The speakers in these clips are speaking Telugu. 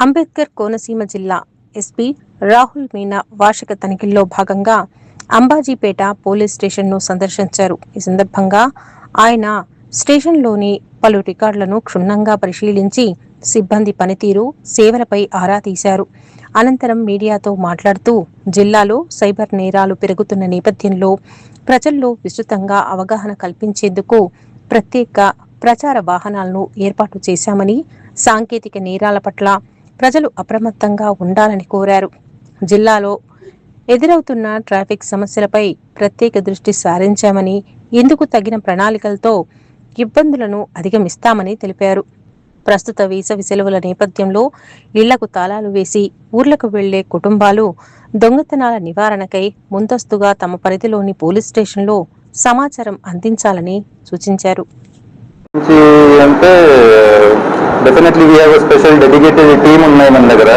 అంబేద్కర్ కోనసీమ జిల్లా ఎస్పీ రాహుల్ మీనా వార్షిక తనిఖీల్లో భాగంగా అంబాజీపేట పోలీస్ స్టేషన్ను సందర్శించారు. ఈ సందర్భంగా ఆయన స్టేషన్లోని పలు రికార్డులను క్షుణ్ణంగా పరిశీలించి సిబ్బంది పనితీరు, సేవలపై ఆరా తీశారు. అనంతరం మీడియాతో మాట్లాడుతూ జిల్లాలో సైబర్ నేరాలు పెరుగుతున్న నేపథ్యంలో ప్రజల్లో విస్తృతంగా అవగాహన కల్పించేందుకు ప్రత్యేక ప్రచార వాహనాలను ఏర్పాటు చేశామని, సాంకేతిక నేరాల పట్ల ప్రజలు అప్రమత్తంగా ఉండాలని కోరారు. జిల్లాలో ఎదురవుతున్న ట్రాఫిక్ సమస్యలపై ప్రత్యేక దృష్టి సారించామని, ఇందుకు తగిన ప్రణాళికలతో ఇబ్బందులను అధిగమిస్తామని తెలిపారు. ప్రస్తుత వేసవి సెలవుల నేపథ్యంలో ఇళ్లకు తాళాలు వేసి ఊర్లకు వెళ్లే కుటుంబాలు దొంగతనాల నివారణకై ముందస్తుగా తమ పరిధిలోని పోలీస్ స్టేషన్లో సమాచారం అందించాలని సూచించారు. Definitely we have a special dedicated team ఉన్నాయి మన దగ్గర.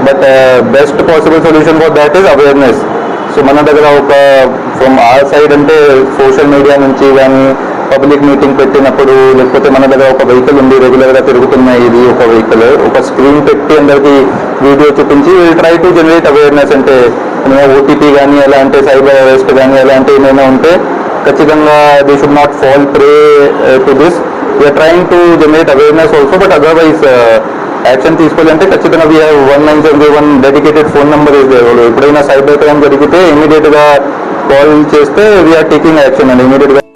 But best possible solution for that is awareness. So మన దగ్గర ఒక ఫ్రమ్ ఆర్ సైడ్ అంటే సోషల్ మీడియా నుంచి కానీ పబ్లిక్ మీటింగ్ పెట్టినప్పుడు, లేకపోతే మన దగ్గర ఒక వెహికల్ ఉంది రెగ్యులర్గా తిరుగుతున్నాయి, ఇది ఒక వెహికల్, ఒక స్క్రీన్ పెట్టి అందరికి వీడియో చూపించి ట్రై టు జనరేట్ అవేర్నెస్. అంటే ఓటీపీ కానీ ఎలాంటి సైబర్ అరెస్ట్ కానీ ఎలాంటి ఏమైనా ఉంటే ఖచ్చితంగా they should not fall prey to this. We are trying to generate awareness also, but otherwise action తీసుకోవాలంటే ఖచ్చితంగా we have 1971 dedicated phone number is there. ఎప్పుడైనా సైబర్ క్రైమ్ జరిగితే ఇమీడియట్గా కాల్ చేస్తే we are taking action and immediately